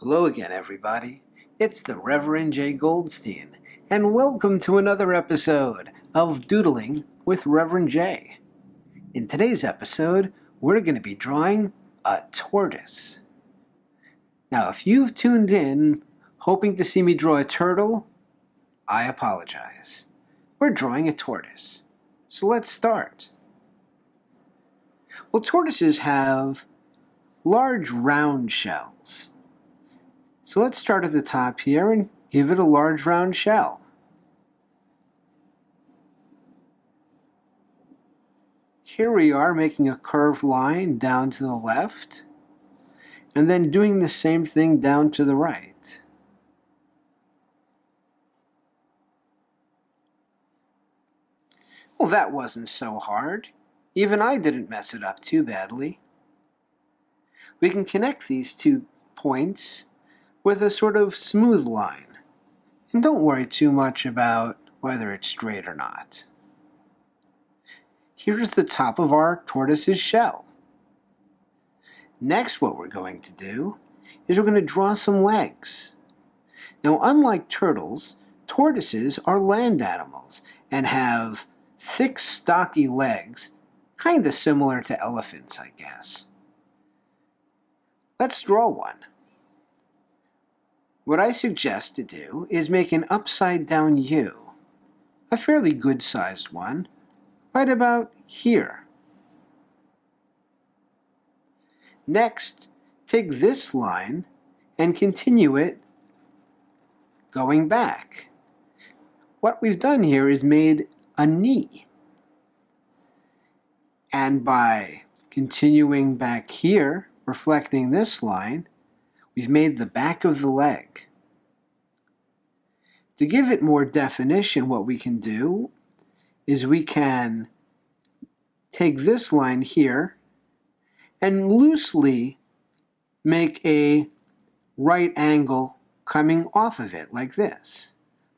Hello again, everybody. It's the Reverend J. Goldstein, and welcome to another episode of Doodling with Reverend J. In today's episode, we're going to be drawing a tortoise. Now, if you've tuned in hoping to see me draw a turtle, I apologize. We're drawing a tortoise. So let's start. Well, tortoises have large round shells. So let's start at the top here and give it a large round shell. Here we are making a curved line down to the left, and then doing the same thing down to the right. Well, that wasn't so hard. Even I didn't mess it up too badly. We can connect these 2 points with a sort of smooth line. And don't worry too much about whether it's straight or not. Here's the top of our tortoise's shell. Next, what we're going to do is we're going to draw some legs. Now, unlike turtles, tortoises are land animals and have thick, stocky legs, kind of similar to elephants, I guess. Let's draw one. What I suggest to do is make an upside-down U, a fairly good-sized one, right about here. Next, take this line and continue it going back. What we've done here is made a knee. And by continuing back here, reflecting this line, we've made the back of the leg. To give it more definition, what we can do is we can take this line here and loosely make a right angle coming off of it like this,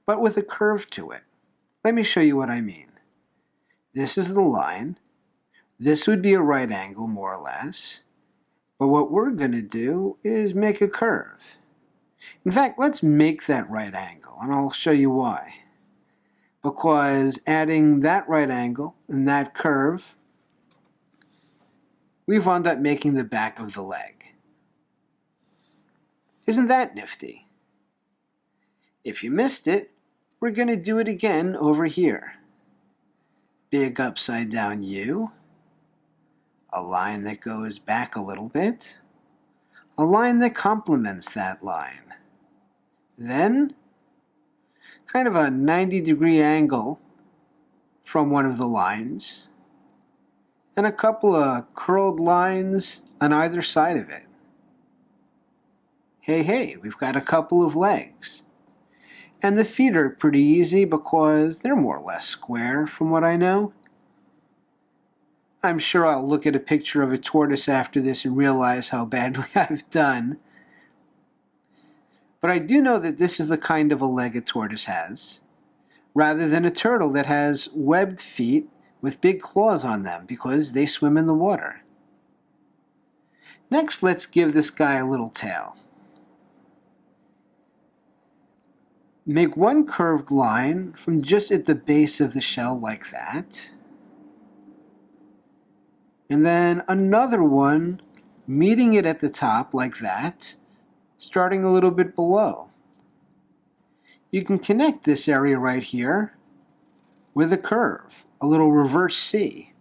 but with a curve to it. Let me show you what I mean. This is the line. This would be a right angle, more or less. But what we're going to do is make a curve. In fact, let's make that right angle, and I'll show you why. Because adding that right angle and that curve, we wound up making the back of the leg. Isn't that nifty? If you missed it, we're going to do it again over here. Big upside down U. A line that goes back a little bit, a line that complements that line. Then, kind of a 90-degree angle from one of the lines, and a couple of curled lines on either side of it. Hey, we've got a couple of legs. And the feet are pretty easy because they're more or less square from what I know. I'm sure I'll look at a picture of a tortoise after this and realize how badly I've done. But I do know that this is the kind of a leg a tortoise has, rather than a turtle that has webbed feet with big claws on them because they swim in the water. Next, let's give this guy a little tail. Make one curved line from just at the base of the shell like that. And then another one meeting it at the top like that, starting a little bit below. You can connect this area right here with a curve, a little reverse C.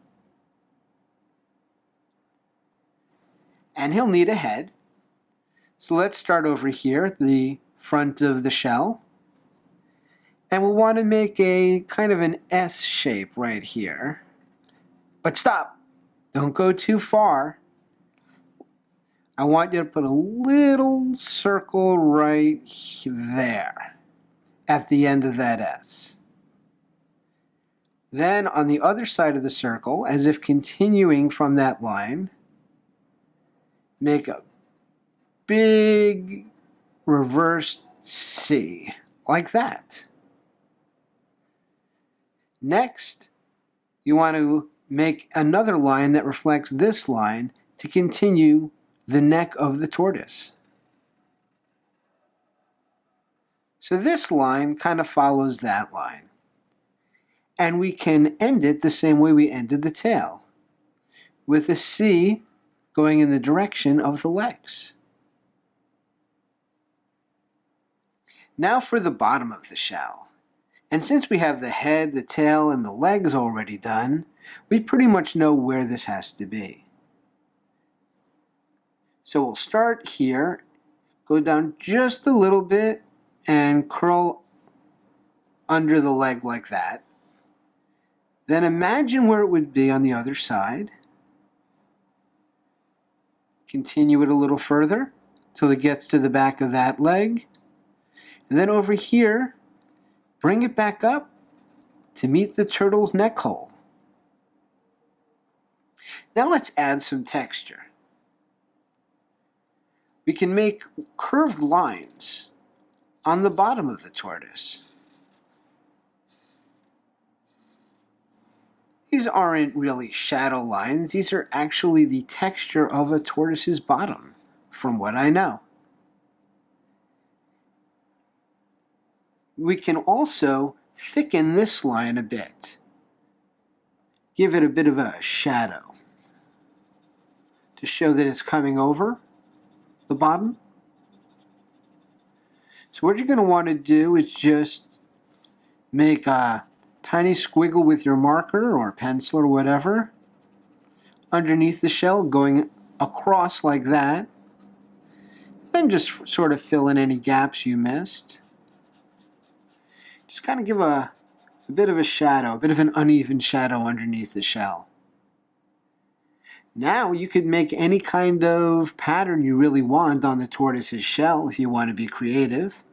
And he'll need a head. So let's start over here at the front of the shell. And we'll want to make a kind of an S shape right here. But stop! Don't go too far. I want you to put a little circle right there at the end of that S. Then on the other side of the circle, as if continuing from that line, make a big reversed C, like that. Next, you want to make another line that reflects this line to continue the neck of the tortoise. So this line kind of follows that line. And we can end it the same way we ended the tail, with a C going in the direction of the legs. Now for the bottom of the shell. And since we have the head, the tail, and the legs already done, we pretty much know where this has to be. So we'll start here, go down just a little bit, and curl under the leg like that. Then imagine where it would be on the other side. Continue it a little further till it gets to the back of that leg. And then over here, bring it back up to meet the turtle's neck hole. Now let's add some texture. We can make curved lines on the bottom of the tortoise. These aren't really shadow lines, these are actually the texture of a tortoise's bottom, from what I know. We can also thicken this line a bit. Give it a bit of a shadow to show that it's coming over the bottom. So what you're going to want to do is just make a tiny squiggle with your marker or pencil or whatever underneath the shell, going across like that. Then just sort of fill in any gaps you missed. Just kind of give a bit of a shadow, a bit of an uneven shadow underneath the shell. Now you could make any kind of pattern you really want on the tortoise's shell if you want to be creative.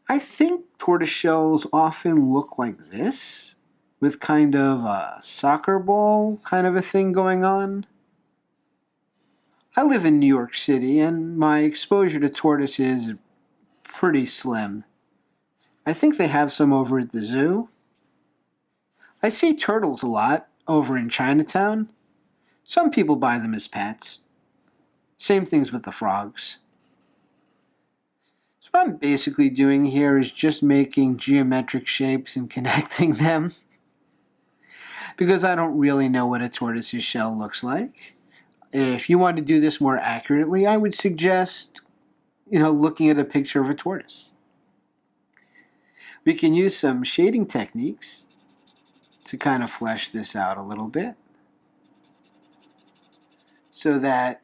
I think tortoise shells often look like this, with kind of a soccer ball kind of a thing going on. I live in New York City and my exposure to tortoises is pretty slim. I think they have some over at the zoo. I see turtles a lot over in Chinatown. Some people buy them as pets. Same things with the frogs. So what I'm basically doing here is just making geometric shapes and connecting them, because I don't really know what a tortoise's shell looks like. If you want to do this more accurately, I would suggest, looking at a picture of a tortoise. We can use some shading techniques to kind of flesh this out a little bit, so that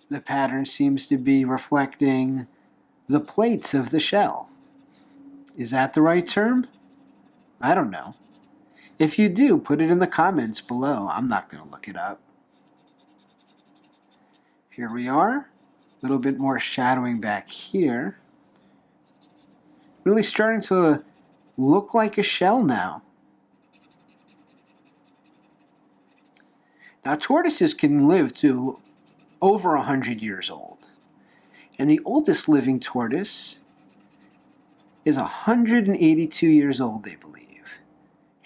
the pattern seems to be reflecting the plates of the shell. Is that the right term? I don't know. If you do, put it in the comments below. I'm not going to look it up. Here we are. A little bit more shadowing back here. Really starting to look like a shell now. Now, tortoises can live to over 100 years old. And the oldest living tortoise is 182 years old, they believe.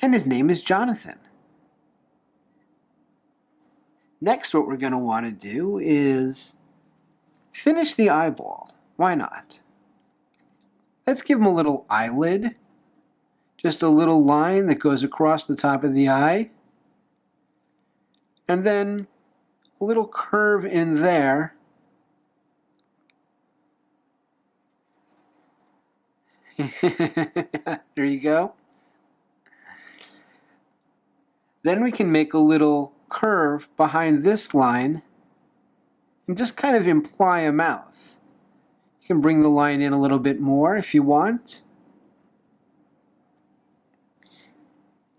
And his name is Jonathan. Next, what we're going to want to do is finish the eyeball. Why not? Let's give him a little eyelid. Just a little line that goes across the top of the eye. And then a little curve in there. There you go. Then we can make a little curve behind this line and just kind of imply a mouth. You can bring the line in a little bit more if you want.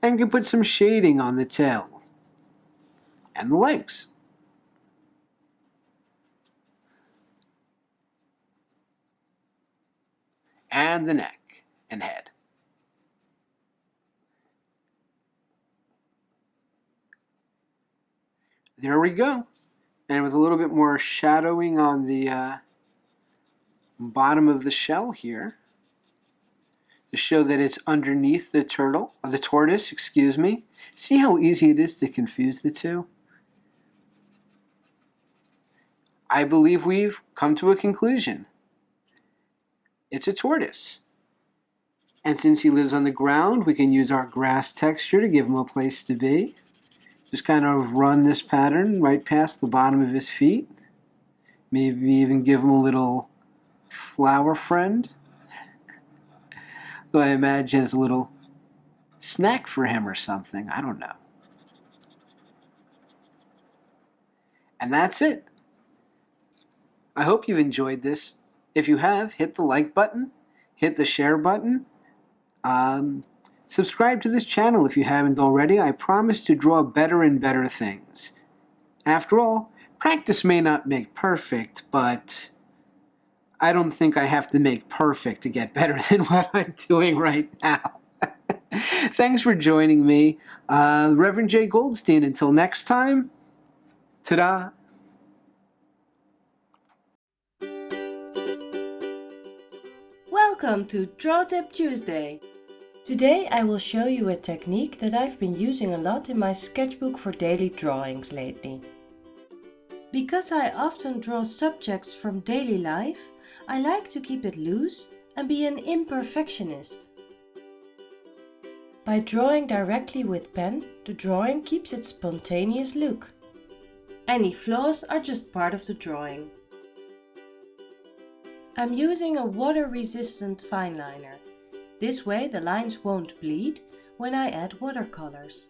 And you can put some shading on the tail and the legs. And the neck and head. There we go. And with a little bit more shadowing on the bottom of the shell here, to show that it's underneath the tortoise, excuse me. See how easy it is to confuse the two? I believe we've come to a conclusion. it's a tortoise. And since he lives on the ground, we can use our grass texture to give him a place to be. Just kind of run this pattern right past the bottom of his feet. Maybe even give him a little flower friend. Though I imagine it's a little snack for him or something. I don't know. And that's it. I hope you've enjoyed this. If you have, hit the like button, hit the share button. Subscribe to this channel if you haven't already. I promise to draw better and better things. After all, practice may not make perfect, but I don't think I have to make perfect to get better than what I'm doing right now. Thanks for joining me, Reverend J. Goldstein. Until next time, ta-da! Welcome to Draw Tip Tuesday. Today I will show you a technique that I've been using a lot in my sketchbook for daily drawings lately. Because I often draw subjects from daily life, I like to keep it loose and be an imperfectionist. By drawing directly with pen, the drawing keeps its spontaneous look. Any flaws are just part of the drawing. I'm using a water-resistant fine liner. This way the lines won't bleed when I add watercolors.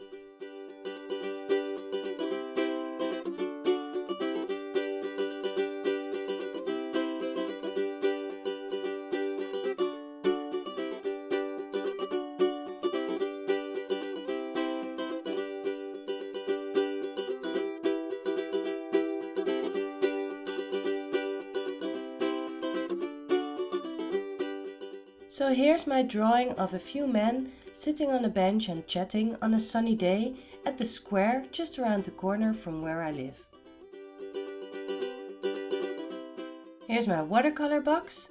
So here's my drawing of a few men sitting on a bench and chatting on a sunny day at the square just around the corner from where I live. Here's my watercolor box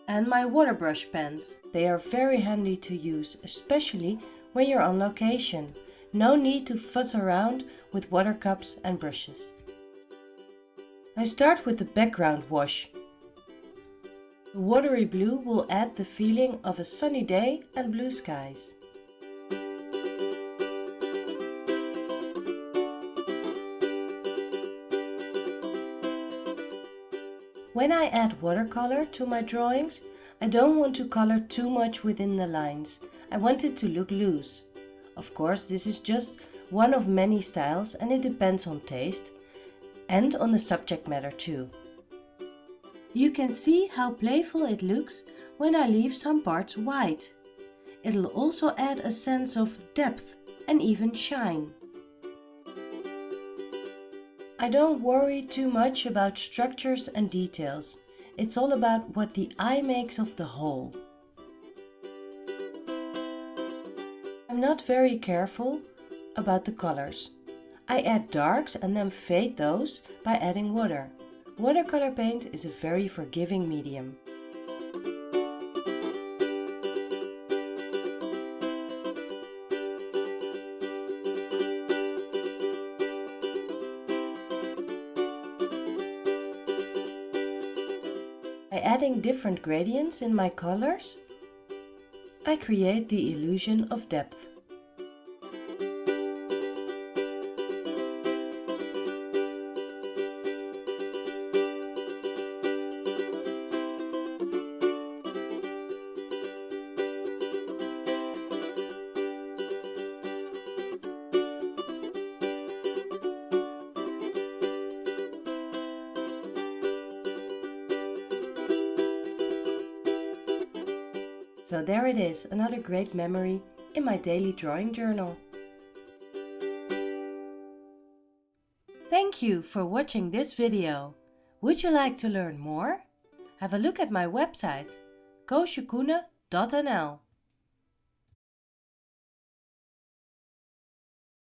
and my water brush pens. They are very handy to use, especially when you're on location. No need to fuss around with water cups and brushes. I start with the background wash. The watery blue will add the feeling of a sunny day and blue skies. When I add watercolor to my drawings, I don't want to color too much within the lines. I want it to look loose. Of course, this is just one of many styles and it depends on taste and on the subject matter too. You can see how playful it looks when I leave some parts white. It'll also add a sense of depth and even shine. I don't worry too much about structures and details. It's all about what the eye makes of the whole. I'm not very careful about the colors. I add darks and then fade those by adding water. Watercolor paint is a very forgiving medium. By adding different gradients in my colors, I create the illusion of depth. So there it is, another great memory in my daily drawing journal. Thank you for watching this video. Would you like to learn more? Have a look at my website, koosjekoene.nl.